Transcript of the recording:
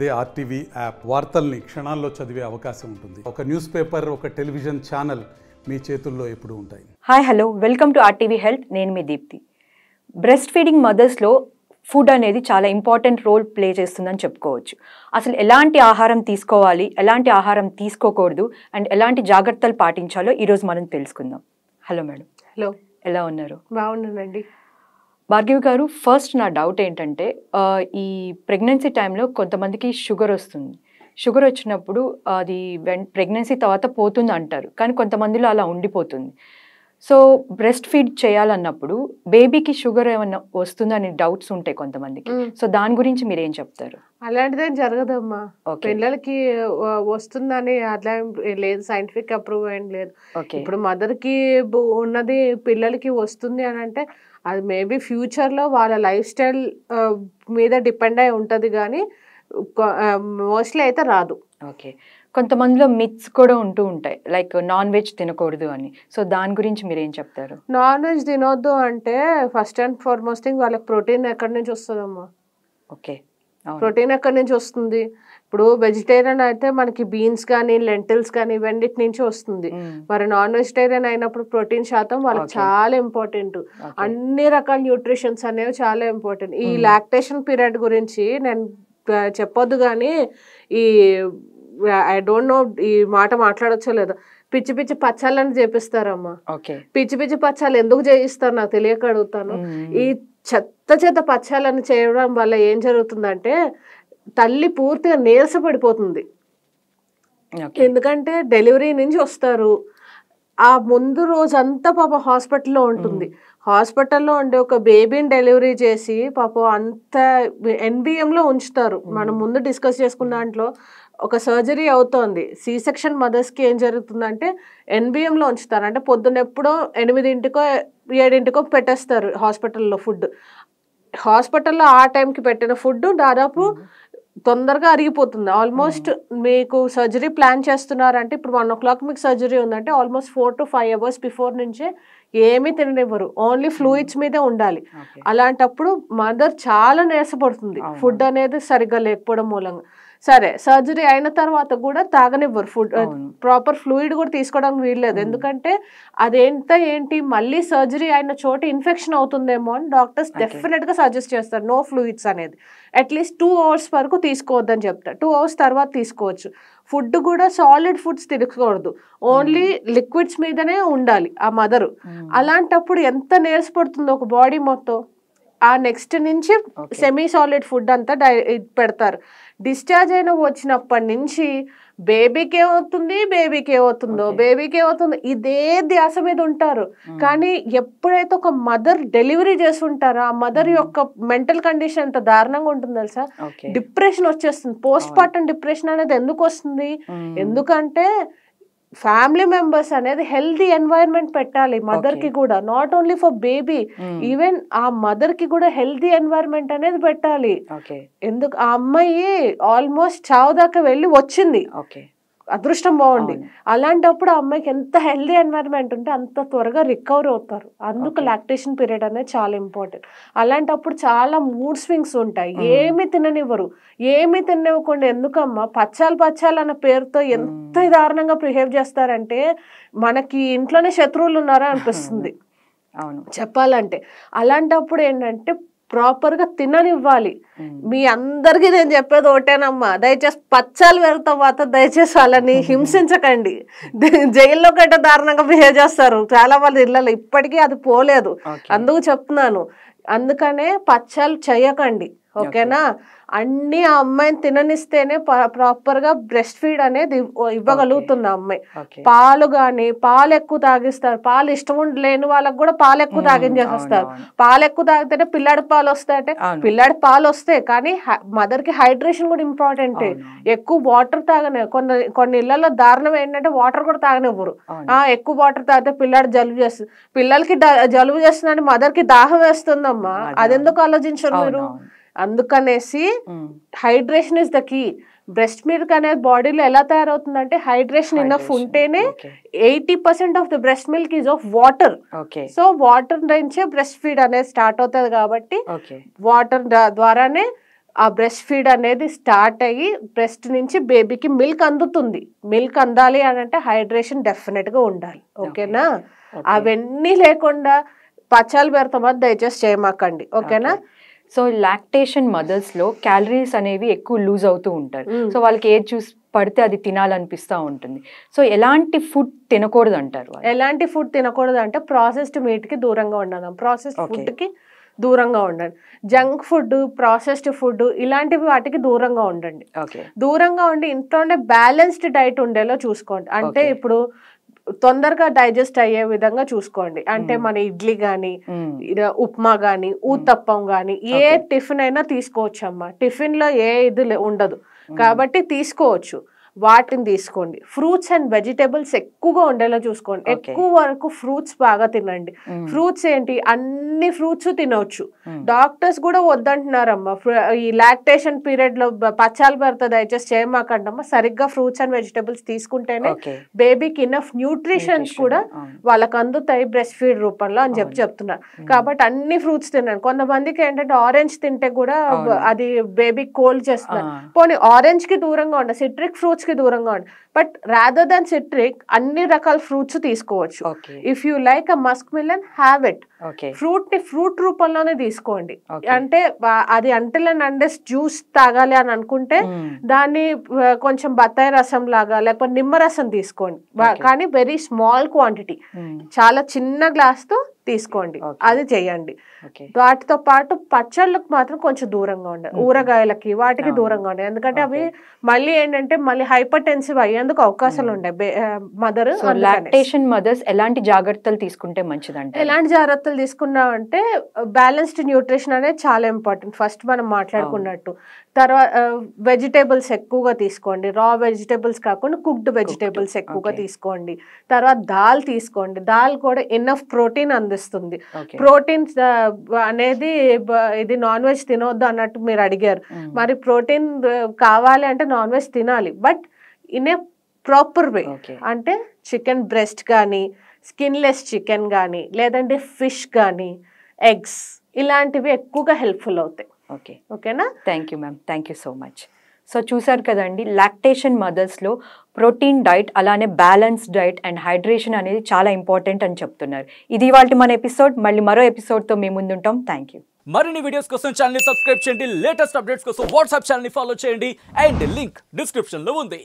అదే RTV app వార్తల్ని క్షణాల్లో చదివే అవకాశం ఉంటుంది. ఒక న్యూస్ పేపర్, ఒక టెలివిజన్ ఛానల్ మీ చేతుల్లో ఎప్పుడూ ఉంటాయి. Hi hello, welcome to RTV health. నేను మీ దీప్తి. బ్రెస్ట్ ఫీడింగ్ మదర్స్లో ఫుడ్ అనేది చాలా ఇంపార్టెంట్ రోల్ ప్లే చేస్తుందని చెప్పుకోవచ్చు. అసలు ఎలాంటి ఆహారం తీసుకోవాలి, ఎలాంటి ఆహారం తీసుకోకూడదు అండ్ ఎలాంటి జాగ్రత్తలు పాటించాలో ఈరోజు మనం తెలుసుకుందాం. Hello madam. హలో, ఎలా ఉన్నారు? బాగున్నానండి. భార్గవి గారు, ఫస్ట్ నా డౌట్ ఏంటంటే ఈ ప్రెగ్నెన్సీ టైంలో కొంతమందికి షుగర్ వస్తుంది. షుగర్ వచ్చినప్పుడు అది ప్రెగ్నెన్సీ తర్వాత పోతుంది అంటారు, కానీ కొంతమందిలో అలా ఉండిపోతుంది. సో బ్రెస్ట్ ఫీడ్ చేయాలన్నప్పుడు బేబీకి షుగర్ ఏమన్నా వస్తుందని డౌట్స్ ఉంటాయి కొంతమందికి. సో దాని గురించి మీరు ఏం చెప్తారు? అలాంటిదేం జరగదమ్మా. పిల్లలకి వస్తుందని అట్లా లేదు, సైంటిఫిక్ అప్రూవ్ ఏం లేదు. ఇప్పుడు మదర్ కి ఉన్నది పిల్లలకి వస్తుంది అని అంటే అది మేబీ ఫ్యూచర్ లో వాళ్ళ లైఫ్ స్టైల్ మీద డిపెండ్ అయి ఉంటది, కానీ మోస్ట్లీ అయితే రాదు. ఓకే, కొంతమందిలో మిత్స్ కూడా ఉంటూ ఉంటాయి, లైక్ నాన్ వెజ్ తినకూడదు అని. సో దాని గురించి మీరు ఏం చెప్తారు? నాన్ వెజ్ తినొద్దు అంటే ఫస్ట్ అండ్ ఫార్మోస్ట్ థింగ్ వాళ్ళకి ప్రోటీన్ ఎక్కడి నుంచి వస్తుందమ్మా. ఓకే, ప్రోటీన్ ఎక్కడి నుంచి వస్తుంది? ఇప్పుడు వెజిటేరియన్ అయితే మనకి బీన్స్ కానీ లెంటిల్స్ కానీ ఇవన్నిటి నుంచి వస్తుంది. మరి నాన్ వెజిటేరియన్ అయినప్పుడు ప్రోటీన్ శాతం వాళ్ళకి చాలా ఇంపార్టెంట్. అన్ని రకాల న్యూట్రిషన్స్ అనేవి చాలా ఇంపార్టెంట్. ఈ లాక్టేషన్ పీరియడ్ గురించి నేను చెప్పొద్దు, కానీ ఈ ఐ డోంట్ నో ఈ మాట మాట్లాడొచ్చో లేదో, పిచ్చి పిచ్చి పచ్చాలని చేపిస్తారమ్మా. పిచ్చి పిచ్చి పచ్చాలు ఎందుకు చేయిస్తారు నాకు తెలియక అడుగుతాను. ఈ చెత్త పచ్చాలని చేయడం వల్ల ఏం జరుగుతుందంటే తల్లి పూర్తిగా నీరసపడిపోతుంది. ఎందుకంటే డెలివరీ నుంచి వస్తారు, ఆ ముందు రోజంతా పాప హాస్పిటల్లో ఉంటుంది. హాస్పిటల్లో ఉండే ఒక బేబీని డెలివరీ చేసి పాపం అంత ఎన్బిఎంలో ఉంచుతారు. మనం ముందు డిస్కస్ చేసుకున్న దాంట్లో ఒక సర్జరీ అవుతోంది. సి సెక్షన్ మదర్స్కి ఏం జరుగుతుందంటే ఎన్బిఎంలో ఉంచుతారు. అంటే పొద్దున్నెప్పుడో 8 7 పెట్టేస్తారు హాస్పిటల్లో ఫుడ్. హాస్పిటల్లో ఆ టైంకి పెట్టిన ఫుడ్ దాదాపు తొందరగా అరిగిపోతుంది. ఆల్మోస్ట్ మీకు సర్జరీ ప్లాన్ చేస్తున్నారంటే ఇప్పుడు 1 o'clock మీకు సర్జరీ ఉందంటే ఆల్మోస్ట్ 4 to 5 hours బిఫోర్ నుంచే ఏమీ తిననివ్వరు, ఓన్లీ ఫ్లూయిడ్స్ మీదే ఉండాలి. అలాంటప్పుడు మదర్ చాలా నీరసపడుతుంది ఫుడ్ అనేది సరిగ్గా లేకపోవడం మూలంగా. సరే, సర్జరీ అయిన తర్వాత కూడా తాగనివ్వరు ఫుడ్, ప్రాపర్ ఫ్లూయిడ్ కూడా తీసుకోవడానికి వీల్లేదు. ఎందుకంటే ఏంటి మళ్ళీ సర్జరీ అయిన చోట ఇన్ఫెక్షన్ అవుతుందేమో అని డాక్టర్స్ డెఫినెట్ గా సజెస్ట్ చేస్తారు నో ఫ్లూయిడ్స్ అనేది. అట్లీస్ట్ 2 hours వరకు తీసుకోవద్దని చెప్తారు. 2 hours తర్వాత తీసుకోవచ్చు. ఫుడ్ కూడా సాలిడ్ ఫుడ్స్ తినకూడదు, ఓన్లీ లిక్విడ్స్ మీదనే ఉండాలి ఆ మదరు. అలాంటప్పుడు ఎంత నీరసపడుతుందో ఒక బాడీ మొత్తం. ఆ నెక్స్ట్ నుంచి సెమీ సాలిడ్ ఫుడ్ అంతా పెడతారు. డిశ్చార్జ్ అయిన వచ్చినప్పటి నుంచి బేబీకి ఏమవుతుందో ఇదే ధ్యాస మీద ఉంటారు. కానీ ఎప్పుడైతే ఒక మదర్ డెలివరీ చేస్తుంటారో ఆ మదర్ యొక్క మెంటల్ కండిషన్ ఎంత దారుణంగా ఉంటుంది తెలుసా? డిప్రెషన్ వచ్చేస్తుంది. పోస్ట్ పార్టం డిప్రెషన్ అనేది ఎందుకు వస్తుంది? ఎందుకంటే ఫ్యామిలీ మెంబర్స్ అనేది హెల్దీ ఎన్వైరన్మెంట్ పెట్టాలి మదర్ కి కూడా, not only for baby, even ఆ మదర్ కి కూడా హెల్దీ ఎన్వైరన్మెంట్ అనేది పెట్టాలి. ఎందుకు ఆ అమ్మాయి ఆల్మోస్ట్ చావు దాకా వెళ్ళి వచ్చింది, అదృష్టం బాగుంది. అలాంటప్పుడు ఆ అమ్మాయికి ఎంత హెల్దీ ఎన్వైరన్మెంట్ ఉంటే అంత త్వరగా రికవర్ అవుతారు. అందుకు లాక్టేషన్ పీరియడ్ అనేది చాలా ఇంపార్టెంట్. అలాంటప్పుడు చాలా మూడ్ స్వింగ్స్ ఉంటాయి, ఏమి తిననివ్వరు. ఏమి తిననివ్వకుండా ఎందుకమ్మా పచ్చాలు అన్న పేరుతో ఎంత దారుణంగా బిహేవ్ చేస్తారంటే మనకి ఇంట్లోనే శత్రువులు ఉన్నారా అనిపిస్తుంది చెప్పాలంటే. అలాంటప్పుడు ఏంటంటే ప్రాపర్ గా తిననివ్వాలి. మీ అందరికి నేను చెప్పేది ఒకటేనమ్మా, దయచేసి పచ్చాలు వెళ్తాం మాత్రం దయచేసి వాళ్ళని హింసించకండి. జైల్లో కంటే దారుణంగా బిహేవ్ చేస్తారు చాలా మంది ఇళ్ళలో, ఇప్పటికీ అది పోలేదు. అందుకు చెప్తున్నాను, అందుకనే పచ్చాలు చేయకండి, ఓకేనా? అన్ని ఆ అమ్మాయిని తిననిస్తేనే ప్రాపర్ గా బ్రెస్ట్ ఫీడ్ అనేది ఇవ్వగలుగుతుంది ఆ అమ్మాయి. పాలు గాని పాలు ఎక్కువ తాగిస్తారు, పాలు ఇష్టం లేని వాళ్ళకి కూడా పాలు ఎక్కువ తాగించేస్తారు. పాలు ఎక్కువ తాగితేనే పిల్లాడి పాలు వస్తాయంటే పిల్లాడి పాలు వస్తాయి, కానీ మదర్ కి హైడ్రేషన్ కూడా ఇంపార్టెంట్. ఎక్కువ వాటర్ తాగనే కొన్ని ఇళ్లలో దారుణం ఏంటంటే వాటర్ కూడా తాగనివ్వరు. ఎక్కువ వాటర్ తాగితే పిల్లాడి జలుబు చేస్తుంది, పిల్లలకి జలుబు చేస్తుందని మదర్ కి దాహం వేస్తుందమ్మా, అదెందుకు ఆలోచించరు మీరు? అందుకనేసి hydration is the key. Breast milk అనేది బాడీలో ఎలా తయారవుతుందంటే హైడ్రేషన్ ఇనఫ్ ఉంటేనే 80% of the breast milk is of water. So water నుంచే బ్రెస్ట్ ఫీడ్ అనేది స్టార్ట్ అవుతుంది కాబట్టి వాటర్ ద్వారానే ఆ బ్రెస్ట్ ఫీడ్ అనేది స్టార్ట్ అయ్యి బ్రెస్ట్ నుంచి బేబీకి మిల్క్ అందుతుంది. మిల్క్ అందాలి అని అంటే హైడ్రేషన్ డెఫినెట్గా ఉండాలి. ఓకేనా? అవన్నీ లేకుండా పచ్చాలు పెడతామని దయచేసి చేయమాకండి. ఓకేనా? సో లాక్టేషన్ మదర్స్లో క్యాలరీస్ అనేవి ఎక్కువ లూజ్ అవుతూ ఉంటారు. సో వాళ్ళకి ఏది చూసి పడితే అది తినాలనిపిస్తూ ఉంటుంది. సో ఎలాంటి ఫుడ్ తినకూడదు అంటారు? ఎలాంటి ఫుడ్ తినకూడదు అంటే ప్రాసెస్డ్ మీట్కి దూరంగా ఉండాలి, ప్రాసెస్డ్ ఫుడ్కి దూరంగా ఉండండి. జంక్ ఫుడ్, ప్రాసెస్డ్ ఫుడ్ ఇలాంటివి వాటికి దూరంగా ఉండండి. దూరంగా ఉండి ఇంట్లోనే బ్యాలెన్స్డ్ డైట్ ఉండేలా చూసుకోండి. అంటే ఇప్పుడు తొందరగా డైజెస్ట్ అయ్యే విధంగా చూసుకోండి. అంటే మన ఇడ్లీ కానీ, ఉప్మా కానీ, ఊతప్పం కానీ ఏ టిఫిన్ అయినా తీసుకోవచ్చు అమ్మా. టిఫిన్ లో ఏ ఇది ఉండదు కాబట్టి తీసుకోవచ్చు, వాటిని తీసుకోండి. ఫ్రూట్స్ అండ్ వెజిటేబుల్స్ ఎక్కువగా ఉండేలా చూసుకోండి. ఎక్కువ వరకు ఫ్రూట్స్ బాగా తినండి. ఫ్రూట్స్ ఏంటి, అన్ని ఫ్రూట్స్ తినవచ్చు. డాక్టర్స్ కూడా వద్దంటున్నారమ్మా. ఈ లాక్టేషన్ పీరియడ్ లో పచ్చాలు భర్త దయచేసి చేయమాకండమ్మా. సరిగ్గా ఫ్రూట్స్ అండ్ వెజిటేబుల్స్ తీసుకుంటేనే బేబీకి ఇనఫ్ న్యూట్రిషన్స్ కూడా వాళ్ళకి అందుతాయి బ్రెస్ట్ ఫీడ్ రూపంలో అని చెప్తున్నారు. కాబట్టి అన్ని ఫ్రూట్స్ తినండి. కొంతమందికి ఏంటంటే ఆరెంజ్ తింటే కూడా అది బేబీకి కోల్డ్ చేస్తున్నారు. పోనీ ఆరెంజ్ కి దూరంగా ఉండ, సిట్రిక్ ఫ్రూట్స్ కి దూరంగా ఉండి, బట్ రాదర్ దాన్ సిట్రిక్ అన్ని రకాల ఫ్రూట్స్ తీసుకోవచ్చు. If you like a Musk melon, have it. Fruit ని ఫ్రూట్ రూపంలోనే తీసుకోండి. అంటే అది అంటిల్ అండ్ అండర్స్ జ్యూస్ తాగాలి అని అనుకుంటే దాన్ని కొంచెం బత్తాయి రసం లాగా లేకపోతే నిమ్మరసం తీసుకోండి. కానీ వెరీ స్మాల్ క్వాంటిటీ, చాలా చిన్న గ్లాస్ తో తీసుకోండి. అది చేయండి. వాటితో పాటు పచ్చళ్ళకు మాత్రం కొంచెం దూరంగా ఉండాలి. ఊరగాయలకి వాటికి దూరంగా ఉండాలి. ఎందుకంటే అవి మళ్ళీ ఏంటంటే మళ్ళీ హైపర్ టెన్సివ్ అయ్యేందుకు అవకాశాలు ఉంటాయి మదర్. లాక్టేషన్ మదర్స్ ఎలాంటి జాగ్రత్తలు తీసుకుంటే మంచిదంటే? ఎలాంటి జాగ్రత్తలు తీసుకున్నామంటే బ్యాలెన్స్డ్ న్యూట్రిషన్ అనేది చాలా ఇంపార్టెంట్. ఫస్ట్ మనం మాట్లాడుకున్నట్టు. తర్వాత వెజిటేబుల్స్ ఎక్కువగా తీసుకోండి. రా వెజిటేబుల్స్ కాకుండా కుక్డ్ వెజిటేబుల్స్ ఎక్కువగా తీసుకోండి. తర్వాత దాల్ తీసుకోండి. దాల్ కూడా ఎనఫ్ ప్రోటీన్ అందిస్తుంది. ప్రోటీన్స్ అనేది ఇది నాన్ వెజ్ తినొద్దు అన్నట్టు మీరు అడిగారు. మరి ప్రోటీన్ కావాలి అంటే నాన్ వెజ్ తినాలి, but in a proper way. అంటే చికెన్ బ్రెస్ట్ కానీ, స్కిన్లెస్ చికెన్ కానీ, లేదంటే ఫిష్ కానీ, ఎగ్స్ ఇలాంటివి ఎక్కువగా హెల్ప్ఫుల్ అవుతాయి. ఓకేనా? Thank you ma'am, thank you so much. So చూసారు కదండి, లాక్టేషన్ మదర్స్లో ప్రోటీన్ డైట్ అలానే బ్యాలెన్స్ డైట్ అండ్ హైడ్రేషన్ అనేది చాలా ఇంపార్టెంట్ అని చెప్తున్నారు. ఇది ఇవాళ మన ఎపిసోడ్. మళ్ళీ మరో ఎపిసోడ్తో మేము ముందుంటాం. Thank you. మరిన్ని వీడియోస్ కోసం ఛానల్ ని సబ్స్క్రైబ్ చేయండి. లేటెస్ట్ అప్డేట్స్ కోసం వాట్సాప్ ఛానల్ ని ఫాలో చేయండి. అండ్ లింక్ డిస్క్రిప్షన్ లో ఉంది.